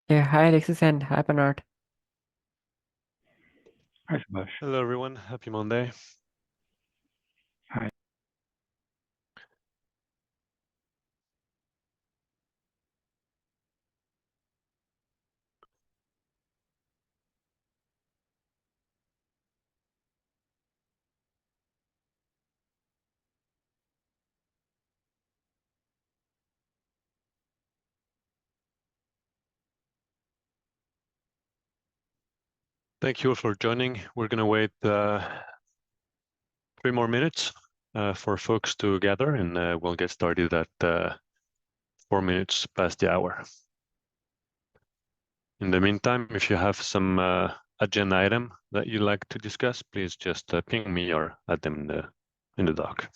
Yeah, hi Alexis and hi Bernard. Hi, Subhash. Hello, everyone. Happy Monday. Hi. Thank you all for joining. We're going to wait 3 more minutes for folks to gather, and we'll get started at 4 minutes past the hour. In the meantime, if you have some agenda item that you'd like to discuss, please just ping me or add them in the doc.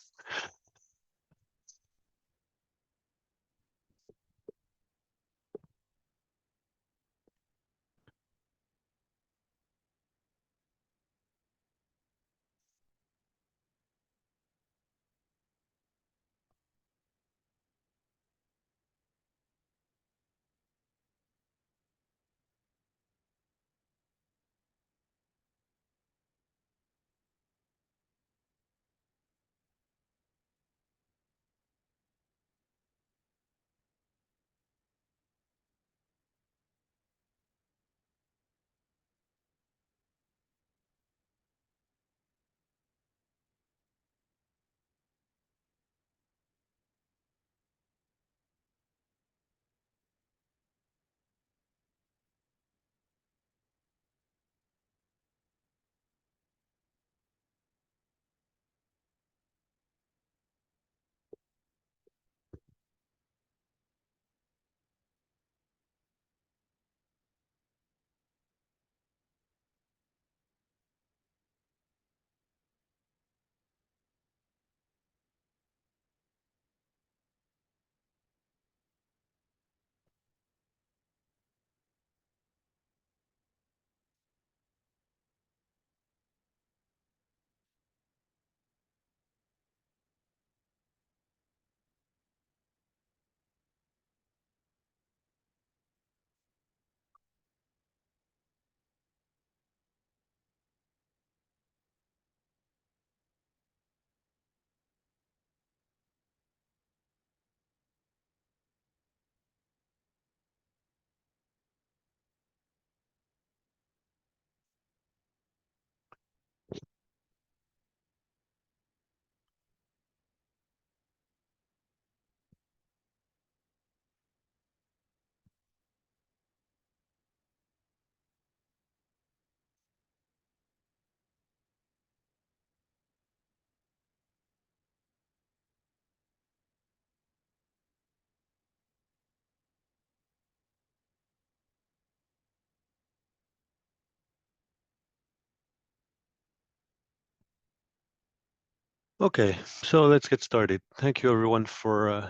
Okay, so let's get started. Thank you, everyone, for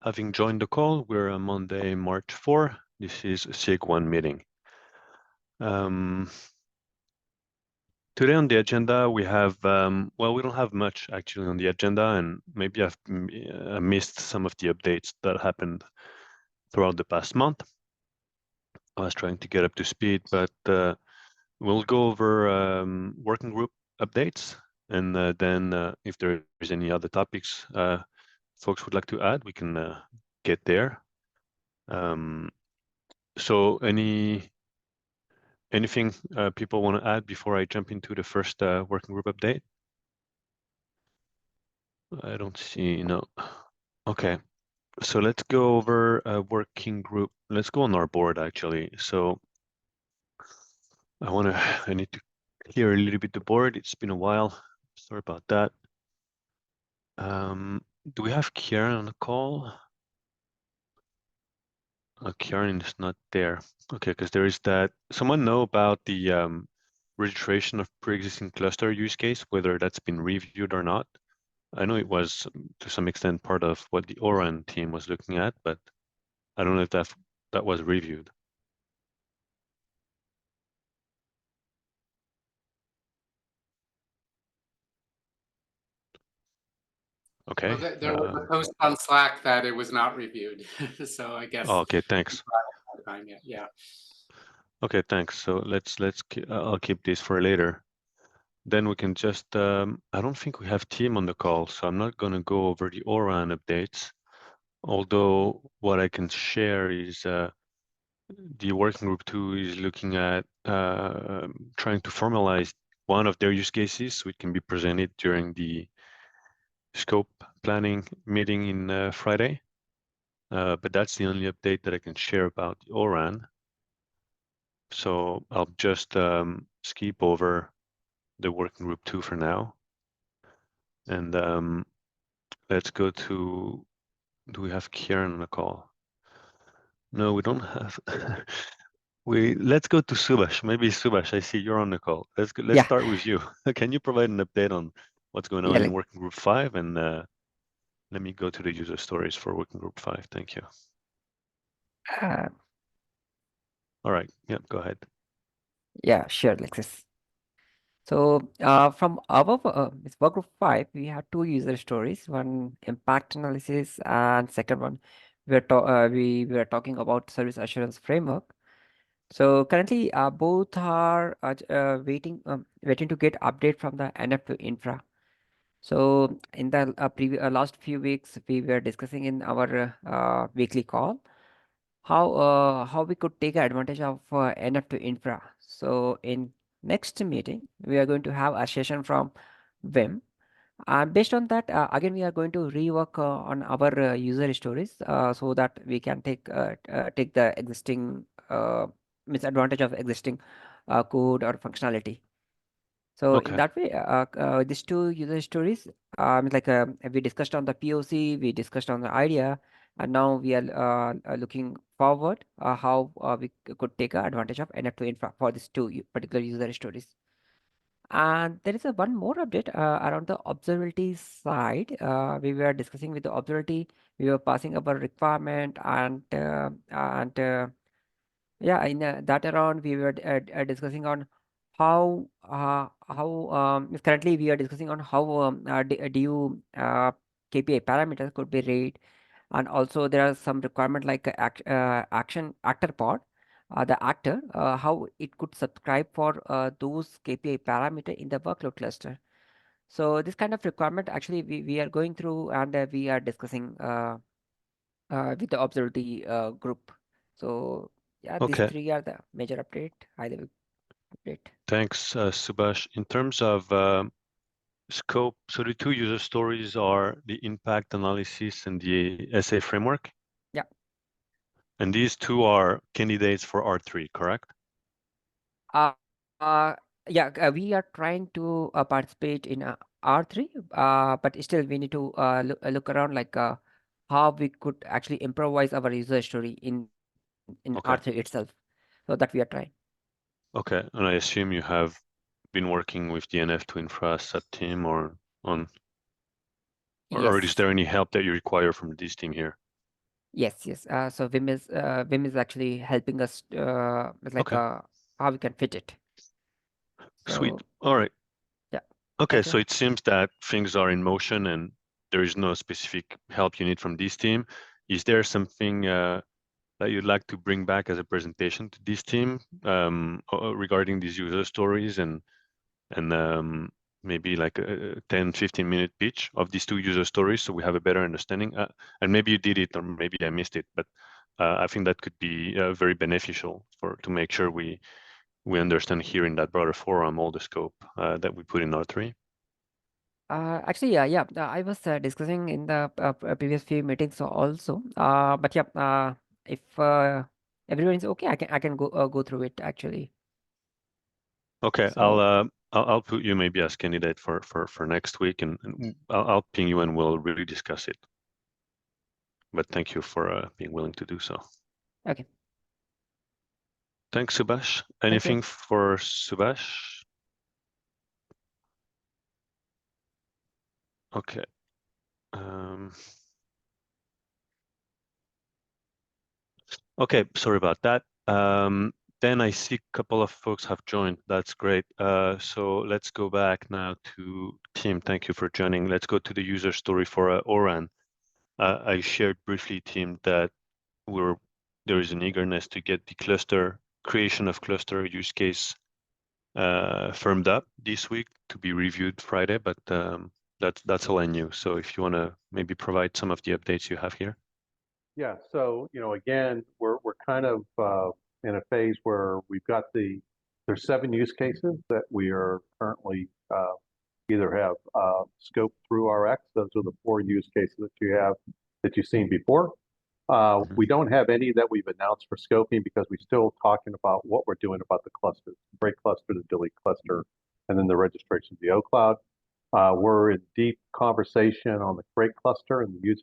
having joined the call. We're on Monday, March 4. This is a SIG 1 meeting. Today on the agenda, we have, well, we don't have much actually on the agenda, and maybe I've missed some of the updates that happened throughout the past month. I was trying to get up to speed, but we'll go over working group updates, and then if there is any other topics folks would like to add, we can get there. So anything people want to add before I jump into the first working group update? I don't see, no. Okay, so let's go over a working group. Let's go on our board actually. So I need to clear a little bit the board. It's been a while. Sorry about that. Do we have Kieran on the call? Kieran is not there. Okay, because there is that. Someone know about the registration of pre-existing cluster use case, whether that's been reviewed or not? I know it was to some extent part of what the Oran team was looking at, but I don't know if that was reviewed. Okay. Well, there was a post on Slack that it was not reviewed, so I guess. Oh, okay, thanks. the time yet. Yeah. Okay, thanks. So I'll keep this for later. Then we can just, I don't think we have team on the call, so I'm not going to go over the ORAN updates. Although what I can share is the working group 2 is looking at trying to formalize one of their use cases so it can be presented during the scope planning meeting in Friday. But that's the only update that I can share about the ORAN. So I'll just skip over the working group 2 for now. And let's go to, do we have Kieran on the call? No, we don't have. Let's go to Subhash. Maybe Subhash, I see you're on the call. Let's Yeah, start with you. Can you provide an update on what's going on yeah, in working group 5? And let me go to the user stories for working group 5. Thank you. uh, All right. Yep, go ahead. yeah, sure, Alexis. So from above this work group 5, we have two user stories, one impact analysis and second one we were talking about service assurance framework. So currently both are waiting to get update from the NF2 infra. So in the last few weeks, we were discussing in our weekly call how we could take advantage of NF2 infra. So in next meeting, we are going to have a session from Vim. And based on that, again, we are going to rework on our user stories so that we can take the existing misadvantage of existing code or functionality. So in Okay. that way, these two user stories, we discussed on the POC, we discussed on the idea, and now we are looking forward how could take advantage of NF2 infra for these two particular user stories. And there is a one more update around the observability side. We were discussing with the observability, we were passing our requirement and yeah, in that around we were discussing on how currently we are discussing on how DU KPI parameters could be read, and also there are some requirement like action actor pod, the actor how it could subscribe for those KPI parameter in the workload cluster. So this kind of requirement actually we are going through and we are discussing with the observability group. So yeah, these Okay. three are the major update, high level update. Thanks, Subhash. In terms of scope, so the two user stories are the impact analysis and the SA framework. Yeah. And these two are candidates for R3, correct? Uh, uh, yeah, we are trying to participate in R3, but still we need to look around like how we could actually improvise our user story in R3 Okay. itself. So that we are trying. Okay. And I assume you have been working with the NF2 infra sub team or on, or is Yes, there any help that you require from this team here? yes. So Vim is actually helping us with like Okay. how we can fit it. Sweet. So All right. yeah, Okay. thank you. So it seems that things are in motion and there is no specific help you need from this team. Is there something that you'd like to bring back as a presentation to this team regarding these user stories and maybe like a 10-15 minute pitch of these two user stories so we have a better understanding? And maybe you did it or maybe I missed it, but I think that could be very beneficial to make sure we understand here in that broader forum all the scope that we put in R3. Actually, yeah. I was discussing in the previous few meetings also. But yeah, if everyone is okay, I can go through it actually. Okay, So I'll put you maybe as candidate for next week, and I'll ping you and we'll really discuss it. But thank you for being willing to do so. okay, Thanks, Subhash. thank you. Anything for Subhash? Okay. Okay, sorry about that. Then I see a couple of folks have joined. That's great. So let's go back now to Tim. Thank you for joining. Let's go to the user story for ORAN. I shared briefly, Tim, that we're there is an eagerness to get the creation of cluster use case firmed up this week to be reviewed Friday, but that's all I knew. So if you want to maybe provide some of the updates you have here. Yeah, so, again, we're kind of in a phase where there's 7 use cases that we are currently either have scoped through RX. Those are the 4 use cases that you've seen before. We don't have any that we've announced for scoping because we're still talking about what we're doing about the clusters, break cluster, the delete cluster, and then the registration of the OCloud. We're in deep conversation on the create cluster and the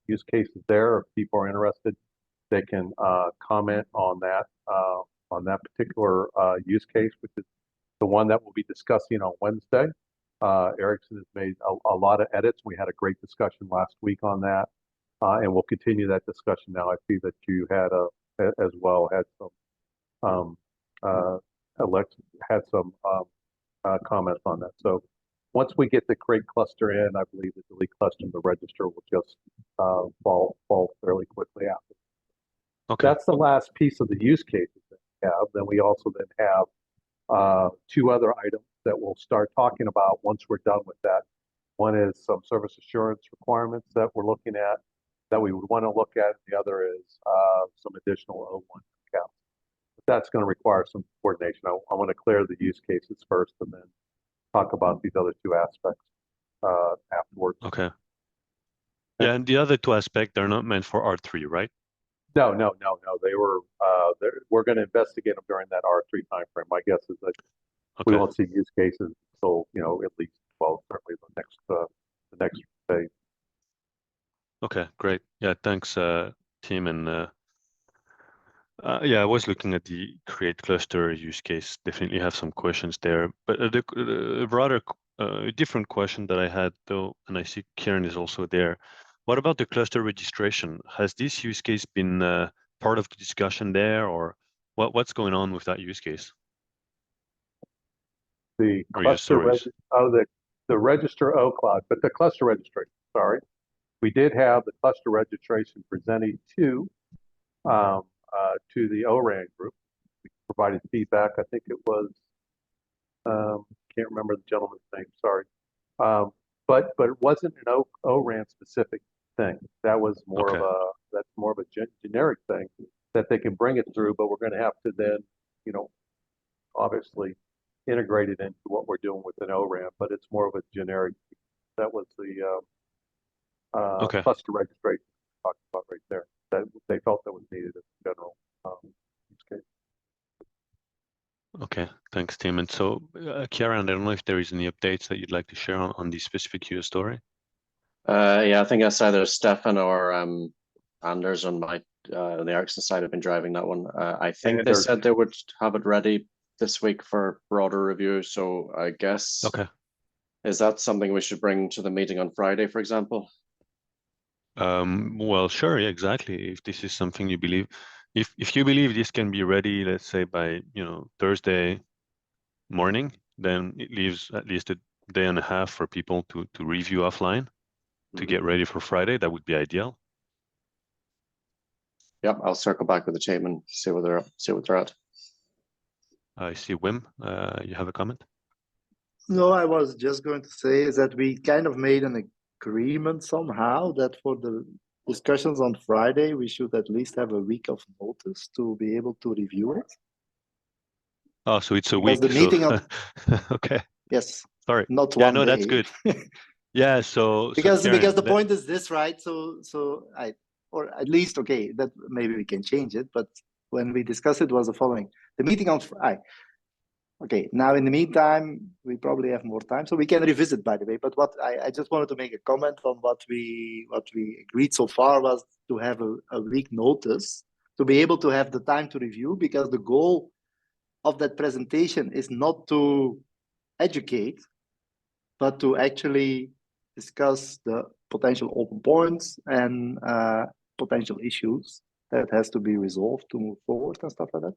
use cases there. If people are interested, they can comment on that particular use case, which is the one that we'll be discussing on Wednesday. Ericsson has made a lot of edits. We had a great discussion last week on that, and we'll continue that discussion now. I see that you had Alex had some comments on that. So once we get the create cluster in, I believe the delete cluster and the register will just fall fairly quickly after. Okay. That's the last piece of the use cases that we have. Then we also have 2 other items that we'll start talking about once we're done with that. One is some service assurance requirements that we're looking at that we would want to look at. The other is some additional O1 accounts. But that's going to require some coordination. I want to clear the use cases first and then talk about these other 2 aspects afterwards. Okay. Yeah, and the other 2 aspects, they're not meant for R3, right? No. They were. We're going to investigate them during that R3 timeframe. My guess is that we won't see use cases until at least certainly the next phase. Okay, great. Yeah, thanks, Tim. And yeah, I was looking at the create cluster use case. Definitely have some questions there. But the broader, different question that I had though, and I see Kieran is also there. What about the cluster registration? Has this use case been part of the discussion there, or what's going on with that use case? The cluster the register OCloud, but the cluster registration. Sorry, we did have the cluster registration presented to the ORAN group. We provided feedback. I think it was can't remember the gentleman's name. Sorry, but it wasn't an ORAN specific thing. That was more of a generic thing that they can bring it through. But we're going to have to then obviously integrate it into what we're doing with an ORAN. But it's more of a generic. That was the cluster registration we talked about right there. That they felt that was needed in general use case. Okay, thanks, Tim. And so, Kieran, I don't know if there is any updates that you'd like to share on the specific US story. Yeah, I think it's either Stefan or Anders on the Ericsson side have been driving that one. I think they said they would have it ready this week for broader review. So I guess, is that something we should bring to the meeting on Friday, for example? Well, sure, yeah, exactly. If this is something you believe, if you believe this can be ready, let's say by Thursday morning, then it leaves at least a day and a half for people to review offline to get ready for Friday. That would be ideal. Yep, I'll circle back with the team and see what they're at. I see Wim. You have a comment? No, I was just going to say is that we kind of made an agreement somehow that for the discussions on Friday, we should at least have a week of notice to be able to review it. Oh, so it's a week. The meeting okay. Yes. Sorry. Not one day. That's good. Yeah. So because the point is this, right? Or at least that maybe we can change it. But when we discussed it, was the following: the meeting on Friday. Okay, now in the meantime, we probably have more time, so we can revisit, by the way. But what I just wanted to make a comment on what we agreed so far was to have a week notice to be able to have the time to review, because the goal of that presentation is not to educate, but to actually discuss the potential open points and potential issues that has to be resolved to move forward and stuff like that.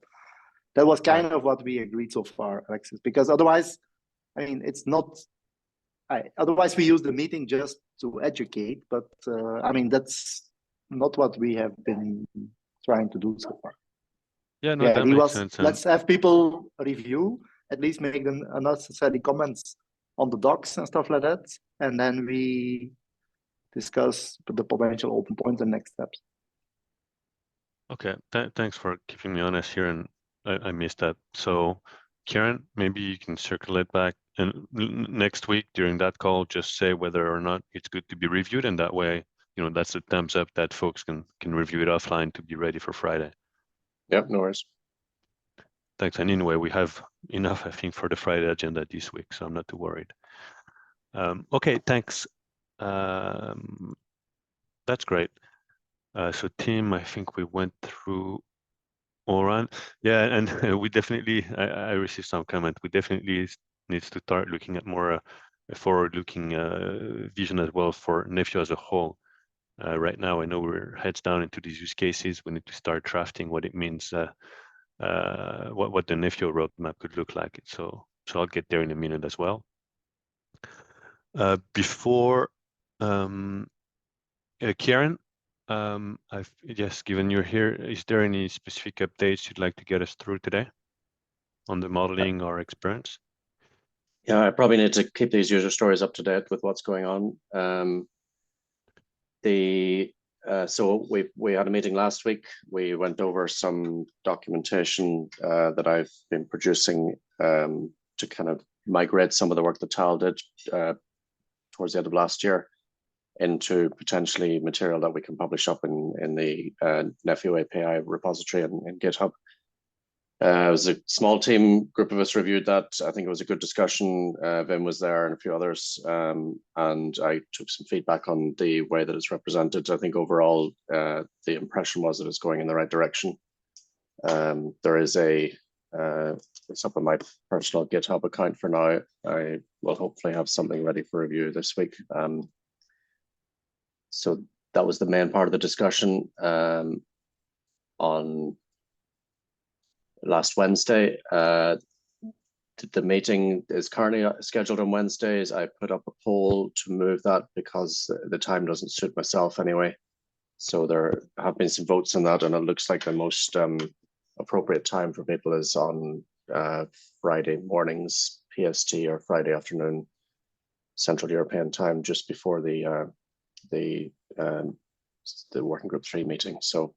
That was kind of what we agreed so far, Alexis, because otherwise, I mean, it's not, otherwise we use the meeting just to educate, but I mean, that's not what we have been trying to do so far. Yeah, no, The that idea makes was, sense. let's have people review, at least make the unnecessary comments on the docs and stuff like that, and then we discuss the potential open points and next steps. Okay, thanks for keeping me honest here, and I missed that. So, Kieran, maybe you can circulate back and next week during that call, just say whether or not it's good to be reviewed, and that way, you know, that's a thumbs up that folks can review it offline to be ready for Friday. Yep, no worries. Thanks. And anyway, we have enough, I think, for the Friday agenda this week, so I'm not too worried. Okay, thanks. That's great. So Tim, I think we went through Oran. Yeah, and we definitely, I received some comment. We definitely needs to start looking at more a forward-looking vision as well for Nephew as a whole. Right now, I know we're heads down into these use cases. We need to start drafting what it means, what the Nephew roadmap could look like. So I'll get there in a minute as well. Before Kieran, I've just given you here. Is there any specific updates you'd like to get us through today on the modeling or experience? Yeah, I probably need to keep these user stories up to date with what's going on. So we had a meeting last week. We went over some documentation that I've been producing to kind of migrate some of the work that Tal did towards the end of last year into potentially material that we can publish up in the Nephew API repository in GitHub. It was a small team, group of us reviewed that. I think it was a good discussion. Vim was there and a few others. And I took some feedback on the way that it's represented. I think overall, the impression was that it's going in the right direction. There is it's up on my personal GitHub account for now. I will hopefully have something ready for review this week. So that was the main part of the discussion. On last Wednesday, the meeting is currently scheduled on Wednesdays. I put up a poll to move that because the time doesn't suit myself anyway. So there have been some votes on that, and it looks like the most appropriate time for people is on Friday mornings PST or Friday afternoon Central European time, just before the Working Group 3 meeting. So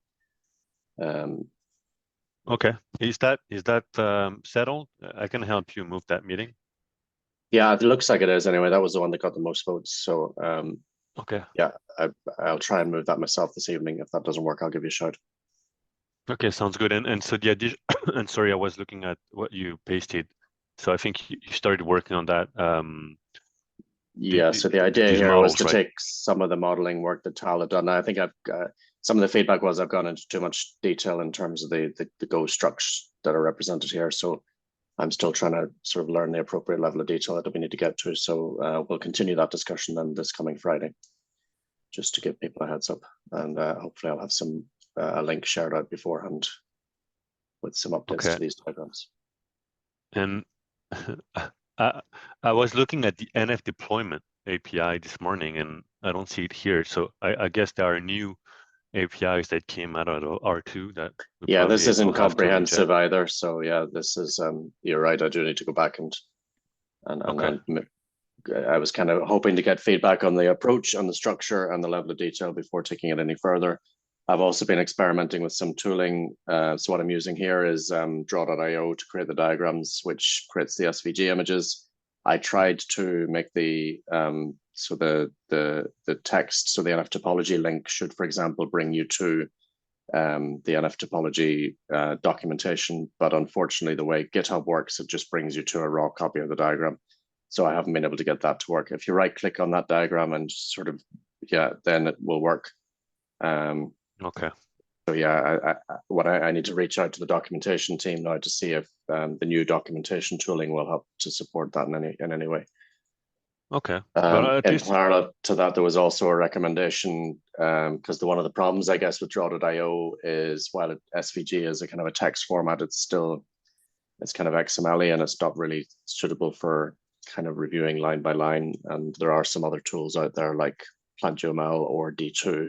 okay, is that settled? I can help you move that meeting. Yeah, it looks like it is anyway. That was the one that got the most votes. So okay, yeah, I'll try and move that myself this evening. If that doesn't work, I'll give you a shout. okay, sounds good. And so the addition, and sorry, I was looking at what you pasted. So I think you started working on that. Yeah, so the idea here models, was to take some of the modeling work that Tal had done. I think I've some of the feedback was I've gone into too much detail in terms of the Go structures that are represented here. So I'm still trying to sort of learn the appropriate level of detail that we need to get to. So we'll continue that discussion then this coming Friday, just to give people a heads up. And hopefully I'll have some a link shared out beforehand with some updates to these diagrams. And I was looking at the NF deployment API this morning, and I don't see it here. So I guess there are new APIs that came out of R2 that yeah, this isn't comprehensive either. So yeah, this is you're right. I do need to go back and I was kind of hoping to get feedback on the approach, on the structure, and the level of detail before taking it any further. I've also been experimenting with some tooling. So what I'm using here is draw.io to create the diagrams, which creates the SVG images. I tried to make the so the text, so the NF topology link should, for example, bring you to the NF topology documentation. But unfortunately, the way GitHub works, it just brings you to a raw copy of the diagram. So I haven't been able to get that to work. If you right click on that diagram and sort of, yeah, then it will work. Okay. So yeah, I need to reach out to the documentation team now to see if the new documentation tooling will help to support that in any way. Okay. In parallel to that, there was also a recommendation because one of the problems, I guess, with draw.io is while SVG is a kind of a text format, it's kind of XML-y and it's not really suitable for kind of reviewing line by line. And there are some other tools out there like PlantUML or D2,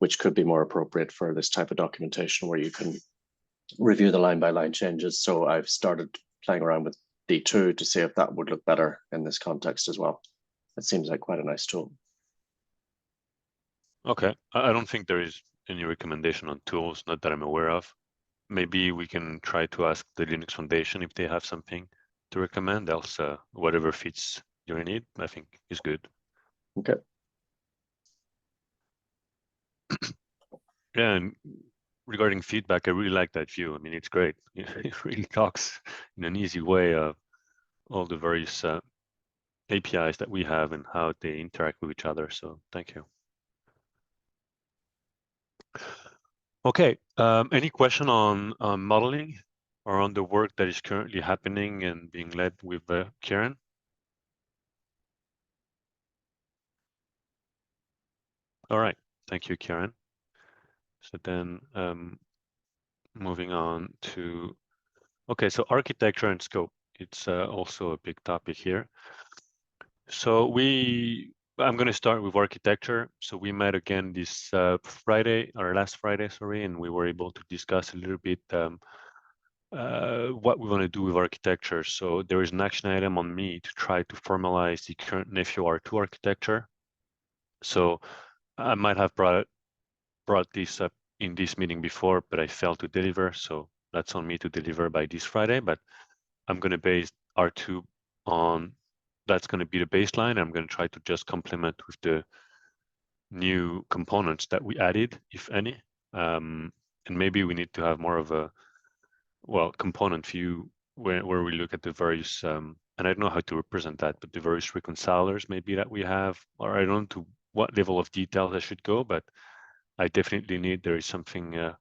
which could be more appropriate for this type of documentation where you can review the line-by-line changes. So I've started playing around with D2 to see if that would look better in this context as well. It seems like quite a nice tool. Okay, I don't think there is any recommendation on tools, not that I'm aware of. Maybe we can try to ask the Linux Foundation if they have something to recommend. Else, whatever fits your need, I think is good. Okay. Yeah, and regarding feedback, I really like that view. I mean, it's great. It really talks in an easy way of all the various APIs that we have and how they interact with each other. So thank you. Okay, any question on modeling or on the work that is currently happening and being led with Kieran? All right, thank you, Kieran. So then moving on to, okay, so architecture and scope. It's also a big topic here. So I'm going to start with architecture. So we met again this Friday, or last Friday, sorry, and we were able to discuss a little bit what we want to do with architecture. So there is an action item on me to try to formalize the current Nephew R2 architecture. So I might have brought this up in this meeting before, but I failed to deliver. So that's on me to deliver by this Friday. But I'm going to base R2 on, that's going to be the baseline. I'm going to try to just complement with the new components that we added, if any. And maybe we need to have more of a, well, component view where we look at the various, and I don't know how to represent that, but the various reconcilers maybe that we have, or I don't know to what level of detail I should go, but I definitely need, there is something, an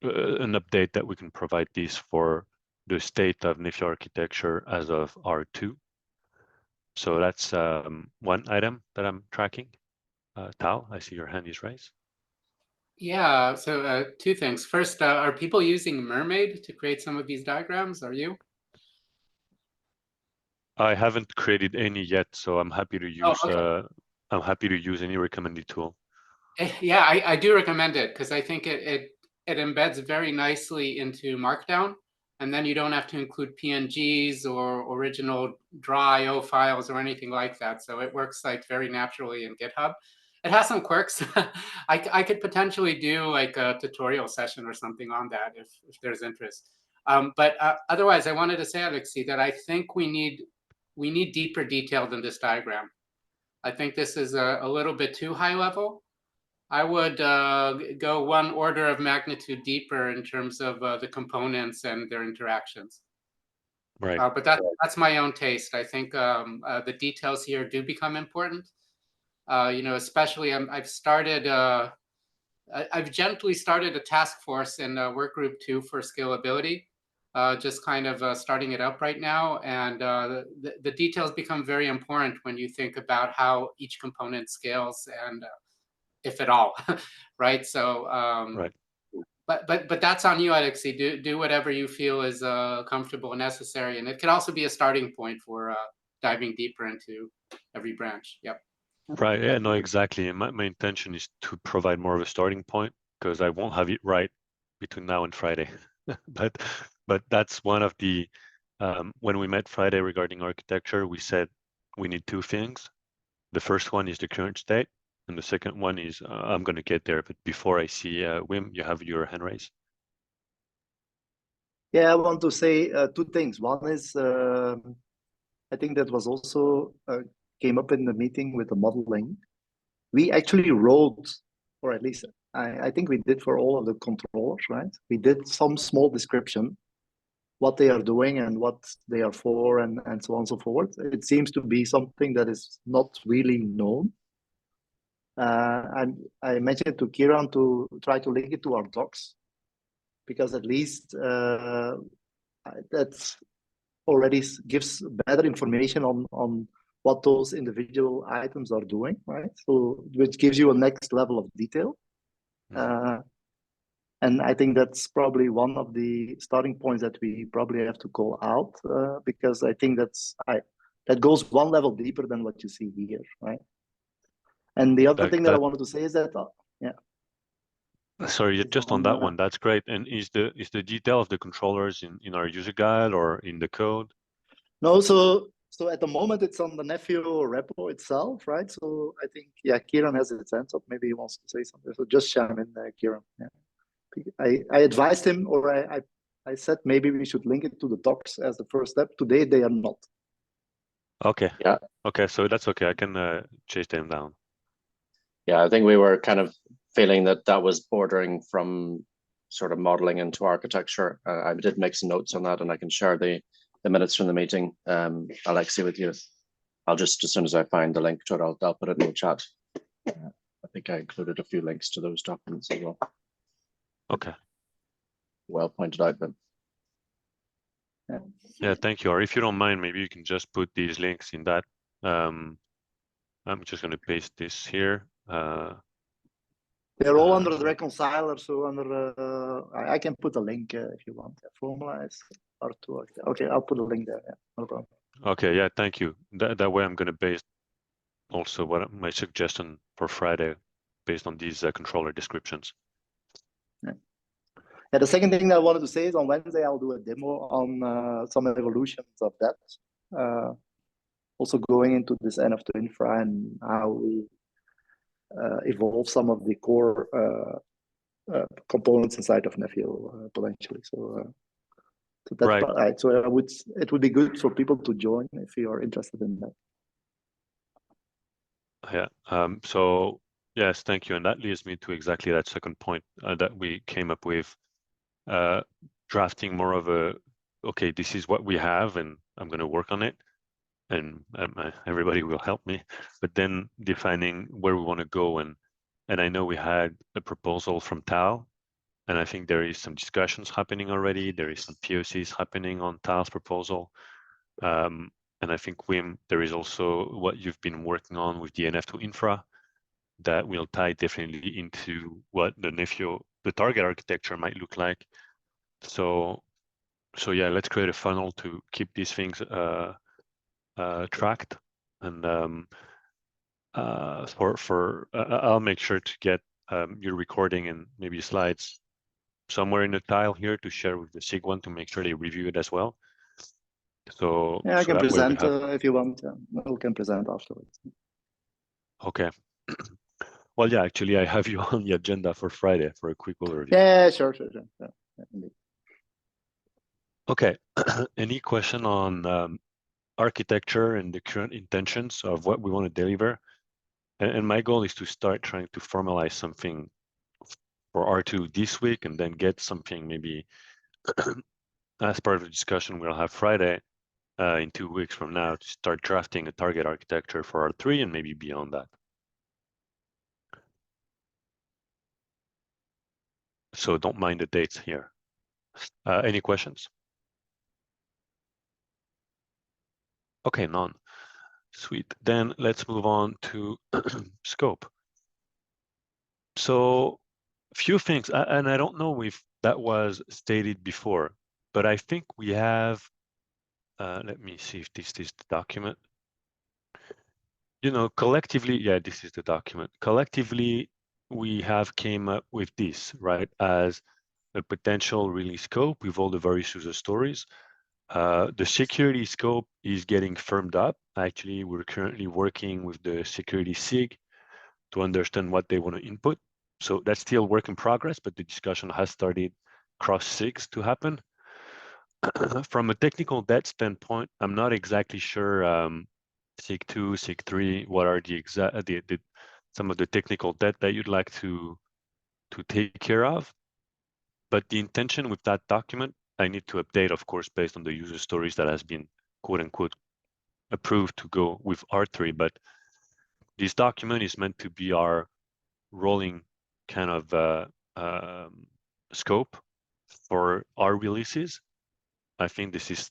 update that we can provide this for the state of Nephew architecture as of R2. So that's one item that I'm tracking. Tal, I see your hand is raised. Yeah, so two things. First, are people using Mermaid to create some of these diagrams? Are you? I haven't created any yet, so I'm happy to use. Okay. I'm happy to use any recommended tool. Yeah, I do recommend it because I think it embeds very nicely into Markdown, and then you don't have to include PNGs or original draw IO files or anything like that. So it works like very naturally in GitHub. It has some quirks. I could potentially do like a tutorial session or something on that if there's interest. But otherwise, I wanted to say, Alexi, that I think we need deeper detail than this diagram. I think this is a little bit too high level. I would go one order of magnitude deeper in terms of the components and their interactions. Right. But that's my own taste. I think the details here do become important. Especially I've gently started a task force in work group 2 for scalability, just kind of starting it up right now. And the details become very important when you think about how each component scales and if at all, right? So, right. But that's on you, Alexi. Do whatever you feel is comfortable and necessary, and it can also be a starting point for diving deeper into every branch. Yep. Right. Yeah. No. Exactly. And my intention is to provide more of a starting point because I won't have it right between now and Friday. but that's one of the when we met Friday regarding architecture, we said we need two things. The first one is the current state. And the second one is, I'm going to get there, but before I see Wim, you have your hand raised. Yeah, I want to say two things. One is, I think that was also came up in the meeting with the modeling. We actually wrote, or at least I think we did for all of the controllers, right? We did some small description, what they are doing and what they are for and so on and so forth. It seems to be something that is not really known. And I mentioned to Kieran to try to link it to our docs, because at least that already gives better information on what those individual items are doing, right? So which gives you a next level of detail. And I think that's probably one of the starting points that we probably have to call out, because I think that goes one level deeper than what you see here, right? And the other thing that I wanted to say is that, yeah. Sorry, just on that one, that's great. And is the detail of the controllers in our user guide or in the code? No, so at the moment it's on the Nephew repo itself, right? So I think Kieran has his hands up. Maybe he wants to say something. So just chime in, Kieran. Yeah. I advised him, or I said maybe we should link it to the docs as the first step. Today they are not. Okay. Yeah. Okay, so that's okay. I can chase them down. Yeah, I think we were kind of feeling that was bordering from sort of modeling into architecture. I did make some notes on that, and I can share the minutes from the meeting, Alexi, with you. I'll just, as soon as I find the link to it, I'll put it in the chat. I think I included a few links to those documents as well. Okay. Well pointed out, Ben. Yeah, thank you. Or if you don't mind, maybe you can just put these links in that. I'm just going to paste this here. They're all under the reconciler, so under I can put a link if you want. Formalize R2. Okay, I'll put a link there. Yeah, no problem. Okay, yeah, thank you. That way I'm going to base also what my suggestion for Friday based on these controller descriptions. Yeah, the second thing that I wanted to say is on Wednesday I'll do a demo on some evolutions of that. Also going into this NF2 infra and how we evolve some of the core components inside of Nephew potentially. So that's right. So it would be good for people to join if you are interested in that. Yeah. So yes, thank you. And that leads me to exactly that second point that we came up with, drafting more of a, okay, this is what we have and I'm going to work on it. And everybody will help me, but then defining where we want to go. And I know we had a proposal from Tal, and I think there is some discussions happening already. There is some POCs happening on Tal's proposal. And I think, Wim, there is also what you've been working on with the NF2 infra that will tie definitely into what the target architecture might look like. So yeah, let's create a funnel to keep these things tracked. And I'll make sure to get your recording and maybe slides somewhere in the tile here to share with the SIG one to make sure they review it as well. So yeah, I can present have... if you want. I can present afterwards. Okay. Well, yeah, actually, I have you on the agenda for Friday for a quick overview. Yeah, sure. Yeah, indeed. Okay. Any question on architecture and the current intentions of what we want to deliver? And my goal is to start trying to formalize something for R2 this week and then get something maybe as part of the discussion we'll have Friday in 2 weeks from now to start drafting a target architecture for R3 and maybe beyond that. So don't mind the dates here. Any questions? Okay, none. Sweet. Then let's move on to scope. So few things, and I don't know if that was stated before, but I think we have, let me see if this is the document. You know, collectively, yeah, this is the document. Collectively, we have came up with this, right, as a potential release scope with all the various user stories. The security scope is getting firmed up. Actually, we're currently working with the security SIG to understand what they want to input. So that's still work in progress, but the discussion has started cross SIGs to happen. From a technical debt standpoint, I'm not exactly sure SIG 2, SIG 3, what are the exact some of the technical debt that you'd like to take care of. But the intention with that document, I need to update, of course, based on the user stories that has been quote unquote approved to go with R3. But this document is meant to be our rolling kind of scope for our releases. I think this is,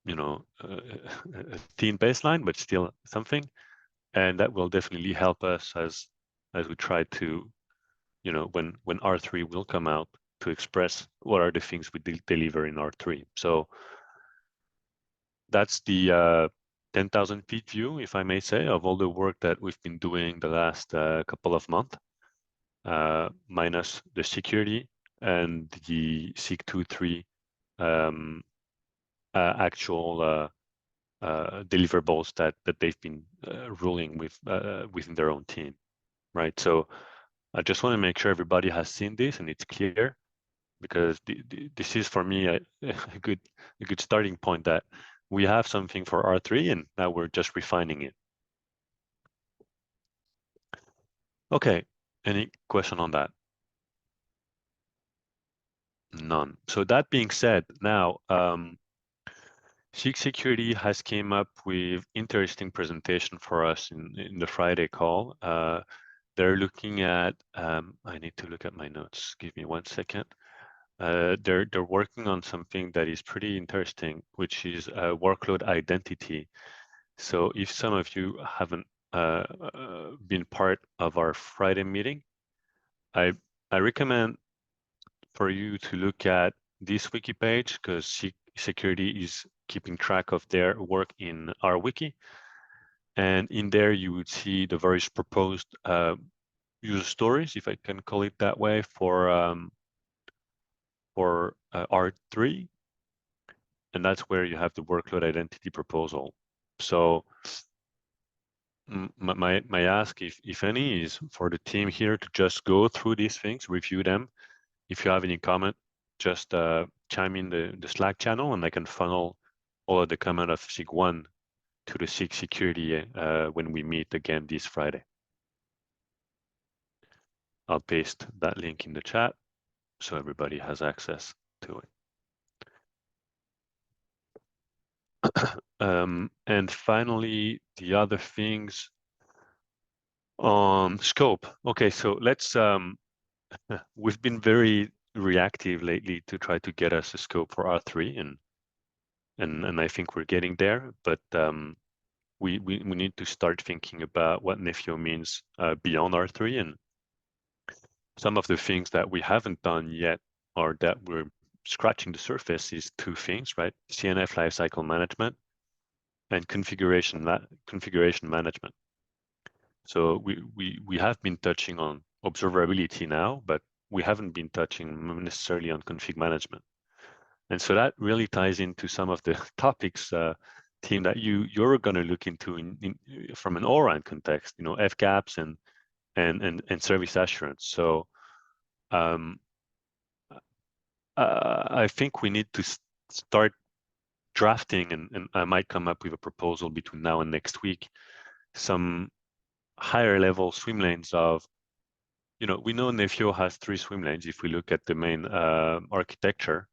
you know, a thin baseline, but still something, and that will definitely help us as we try to, you know, when R3 will come out, to express what are the things we deliver in R3. So that's the 10,000 feet view, if I may say, of all the work that we've been doing the last couple of months. minus the security and the SIG 2.3 actual deliverables that they've been ruling with within their own team, right? So I just want to make sure everybody has seen this and it's clear, because this is for me a good starting point, that we have something for R3 and now we're just refining it. Okay, any question on that? None. So that being said, now SIG Security has came up with interesting presentation for us in the Friday call. They're looking at, I need to look at my notes. Give me 1 second. They're working on something that is pretty interesting, which is workload identity. So if some of you haven't been part of our Friday meeting, I recommend for you to look at this wiki page, because SIG Security is keeping track of their work in our wiki. And in there, you would see the various proposed user stories, if I can call it that way, for R3. And that's where you have the workload identity proposal. So my ask, if any, is for the team here to just go through these things, review them. If you have any comment, just chime in the Slack channel, and I can funnel all of the comment of SIG1 to the SIG Security when we meet again this Friday. I'll paste that link in the chat so everybody has access to it. And finally, the other things on scope. Okay, so let's, we've been very reactive lately to try to get us a scope for R3, and I think we're getting there, but we need to start thinking about what Nefio means beyond R3, and some of the things that we haven't done yet, or that we're scratching the surface, is two things, right? CNF lifecycle management and configuration management. So we have been touching on observability now, but we haven't been touching necessarily on config management. And so that really ties into some of the topics, team, that you're going to look into in from an all-around context, you know, FGAPs and service assurance. So I think we need to start drafting, and I might come up with a proposal between now and next week, some higher level swim lanes of, you know, we know Nefio has 3 swim lanes if we look at the main architecture,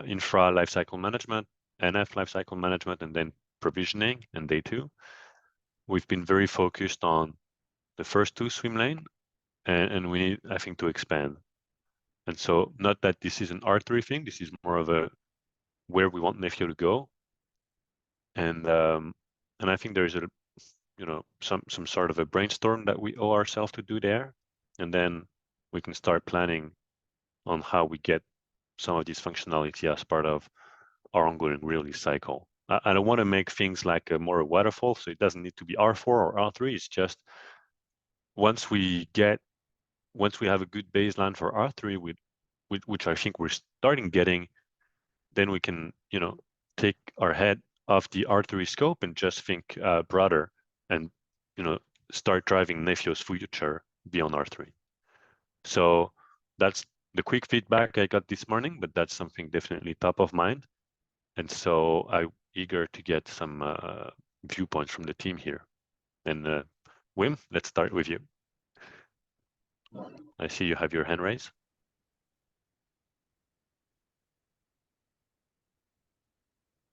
infra lifecycle management, NF lifecycle management, and then provisioning and day 2. We've been very focused on the first 2 swim lane, and we need, I think, to expand. And so, not that this is an R3 thing, this is more of a where we want Nefio to go. And I think there's a, you know, some sort of a brainstorm that we owe ourselves to do there, and then we can start planning on how we get some of this functionality as part of our ongoing release cycle. I don't want to make things like a more waterfall, so it doesn't need to be R4 or R3. It's just once we have a good baseline for R3, which I think we're starting getting, then we can, you know, take our head off the R3 scope and just think broader, and, you know, start driving Nefio's future beyond R3. So that's the quick feedback I got this morning, but that's something definitely top of mind. And so I'm eager to get some viewpoints from the team here. And Wim, let's start with you. I see you have your hand raised.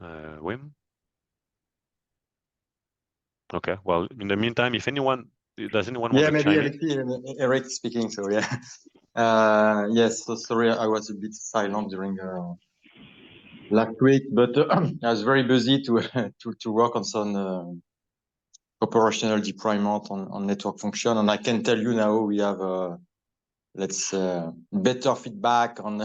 Wim? Okay, well, in the meantime, if anyone, does anyone want to chime in? Eric speaking, so yeah. Yes, so sorry, I was a bit silent during last week, but I was very busy to work on some operational deployment on network function, and I can tell you now we have better feedback on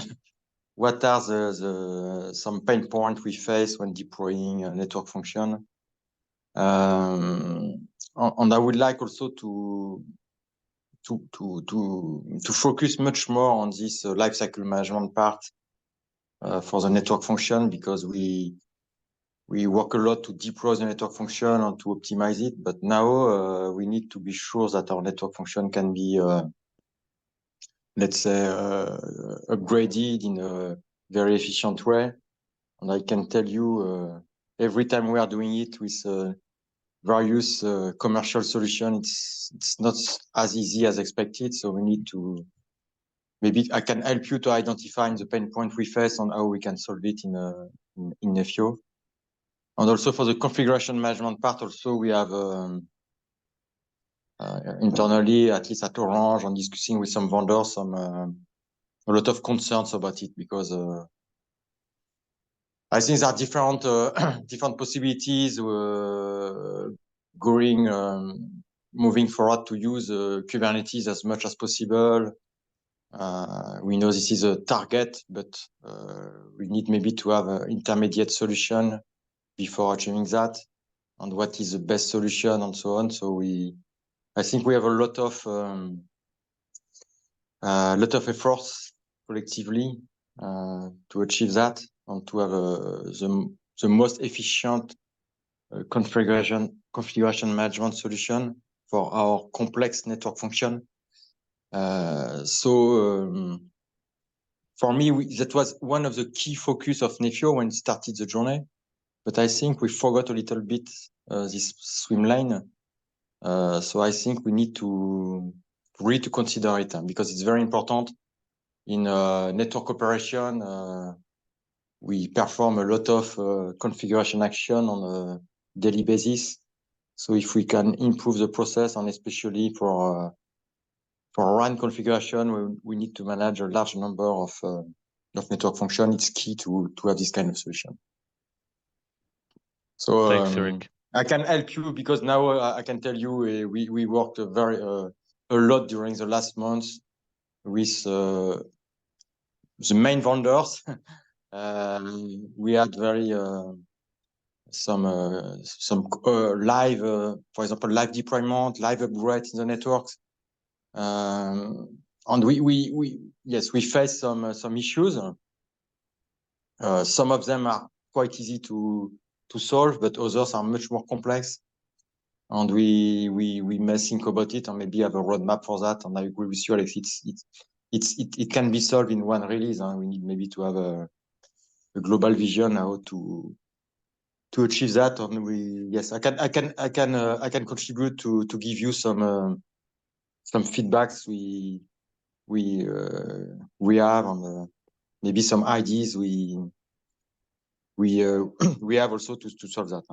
what are some pain points we face when deploying a network function. And I would like also to focus much more on this lifecycle management part for the network function, because we work a lot to deploy the network function and to optimize it. But now we need to be sure that our network function can be, let's say, upgraded in a very efficient way. And I can tell you, every time we are doing it with various commercial solutions, it's not as easy as expected. So we need to, maybe I can help you to identify the pain point we face and how we can solve it in FIO. And also for the configuration management part, also we have internally, at least at Orange, and discussing with some vendors, a lot of concerns about it, because I think there are different different possibilities moving forward to use Kubernetes as much as possible. We know this is a target, but we need maybe to have an intermediate solution before achieving that, and what is the best solution and so on. So I think we have a lot of efforts collectively to achieve that, and to have the most efficient configuration management solution for our complex network function. For me, that was one of the key focus of Nefio when it started the journey. But I think we forgot a little bit this swim lane. So I think we need to really to consider it, because it's very important in network operation. We perform a lot of configuration action on a daily basis. So if we can improve the process, and especially for RAN configuration, we need to manage a large number of network function. It's key to have this kind of solution. So thanks, Eric. I can help you, because now I can tell you we worked a lot during the last months with the main vendors. We had some live, for example, live deployment, live upgrades in the networks. And we face some issues. Some of them are quite easy to solve, but others are much more complex. And we may think about it and maybe have a roadmap for that. And I agree with you, Alex. It can be solved in one release. We need maybe to have a global vision how to achieve that. And I can contribute to give you some feedbacks we have, and maybe some ideas we have also to solve that.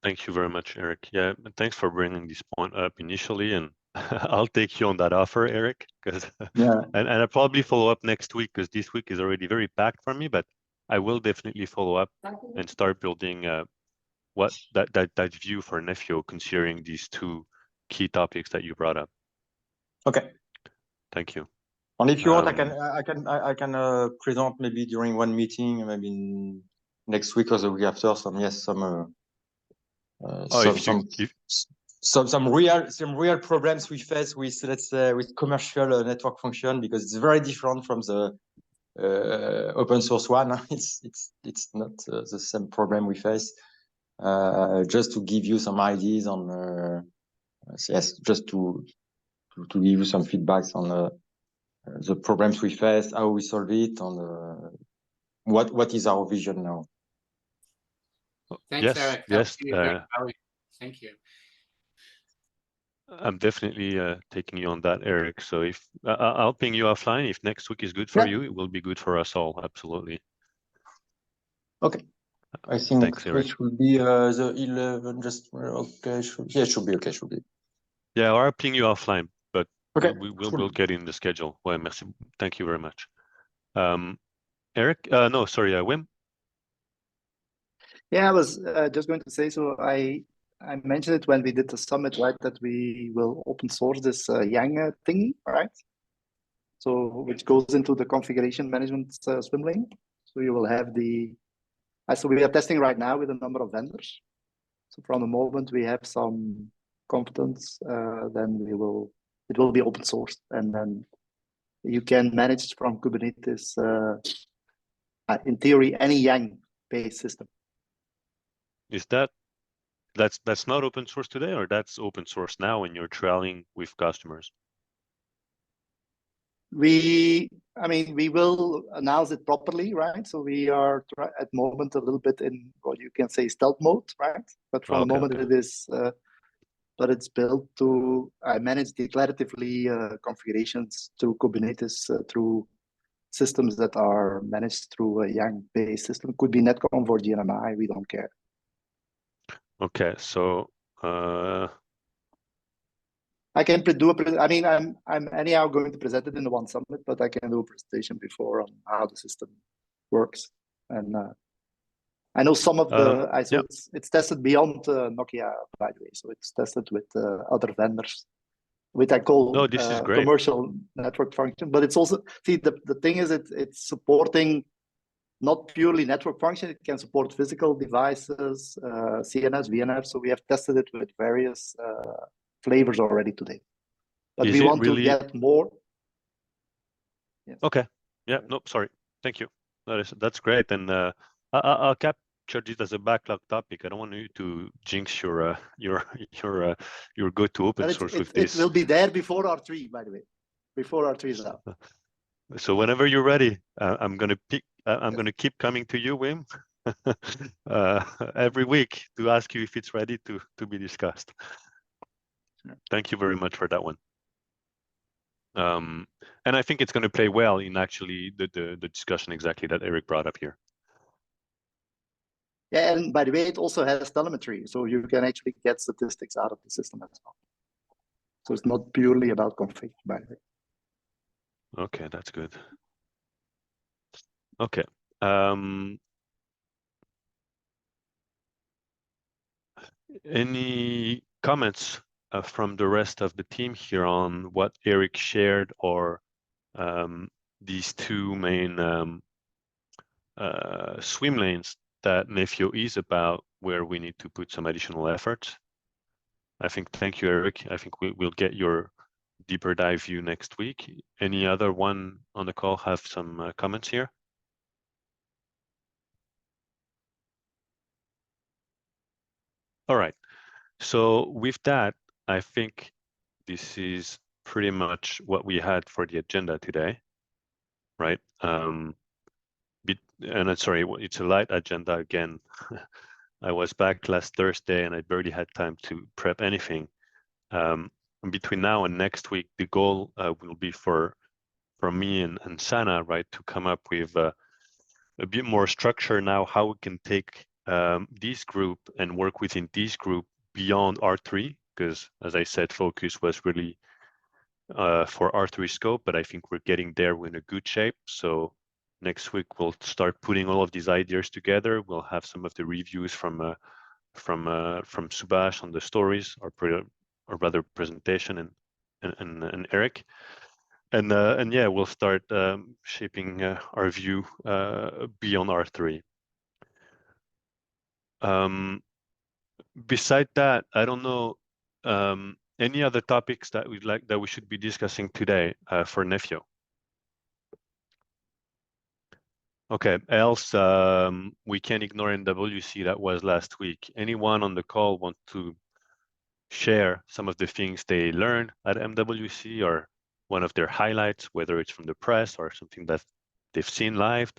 Thank you very much, Eric. Yeah, thanks for bringing this point up initially, and I'll take you on that offer, Eric, because and I'll probably follow up next week, because this week is already very packed for me, but I will definitely follow up and start building what that view for Nefio, considering these two key topics that you brought up. Okay. Thank you. And if you want, I can present maybe during one meeting, maybe next week or the week after. Some real problems we face with, let's say, with commercial network function, because it's very different from the open source one. It's not the same problem we face. Just to give you some ideas on, yes, just to give you some feedbacks on the problems we face, how we solve it, and what is our vision now. Thanks, Eric. Yes. Thank you. I'm definitely taking you on that, Eric. So if I'll ping you offline. If next week is good for you, it will be good for us all. Absolutely. Okay. I think thanks, Eric. It will be the 11. Just okay. It should be okay. Should be. Yeah, or I'll ping you offline, but okay. We'll get in the schedule. Well, merci. Thank you very much. Eric, no, sorry, Wim. Yeah, I was just going to say, so I mentioned it when we did the summit, right, that we will open source this Yang thingy, right? So which goes into the configuration management swim lane. So you will have so we are testing right now with a number of vendors. So from the moment we have some competence, then we will it will be open source, and then you can manage from Kubernetes, in theory, any Yang-based system. Is that's not open source today, or that's open source now and you're trialing with customers? We will announce it properly, right? So we are at the moment a little bit in what you can say stealth mode, right? But from the moment it is, but it's built to manage declaratively configurations through Kubernetes, through systems that are managed through a Yang-based system. Could be Netcom or GNMI, we don't care. Okay, so I can do I'm anyhow going to present it in the One Summit, but I can do a presentation before on how the system works. And I know some of the, it's tested beyond Nokia, by the way. So it's tested with other vendors, which I call this is great. Commercial network function. But it's also, see, the thing is, it's supporting not purely network function. It can support physical devices, CNS, VNF. So we have tested it with various flavors already today, but we want to get more. Yes. Okay. Yeah. No, sorry. Thank you. That's great. And I'll capture this as a backlog topic. I don't want you to jinx your go to open source with this. It will be there before R3, by the way. Before R3 is out. So whenever you're ready, I'm gonna keep coming to you, Wim, every week to ask you if it's ready to be discussed. Thank you very much for that one. And I think it's going to play well in actually the discussion exactly that Eric brought up here. Yeah, and by the way, it also has telemetry, so you can actually get statistics out of the system as well. So it's not purely about config, by the way. Okay, that's good. Okay. Any comments from the rest of the team here on what Eric shared, or these two main swim lanes that Nefio is about, where we need to put some additional effort? I think, thank you, Eric. I think we'll get your deeper dive view next week. Any other one on the call have some comments here? All right. So with that, I think this is pretty much what we had for the agenda today, right? And I'm sorry, it's a light agenda again. I was back last Thursday and I barely had time to prep anything. Between now and next week, the goal will be for me and Sana, right, to come up with a bit more structure now, how we can take this group and work within this group beyond R3, because as I said, focus was really for R3 scope, but I think we're getting there. We're in a good shape. So next week we'll start putting all of these ideas together. We'll have some of the reviews from Subhash on the stories, or rather presentation, and Eric, and yeah, we'll start shaping our view beyond R3. Beside that, I don't know any other topics that we should be discussing today for Nefio. Okay, else we can't ignore MWC. That was last week. Anyone on the call want to share some of the things they learned at MWC, or one of their highlights, whether it's from the press or something that they've seen live?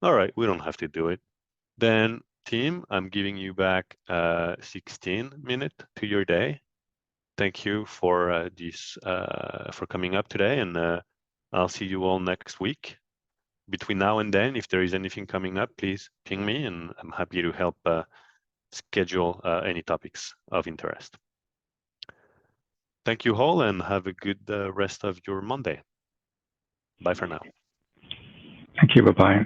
All right, we don't have to do it. Then, team, I'm giving you back 16 minutes to your day. Thank you for for coming up today, and I'll see you all next week. Between now and then, if there is anything coming up, please ping me, and I'm happy to help schedule any topics of interest. Thank you all, and have a good rest of your Monday. Bye for now. Thank you. Bye-bye.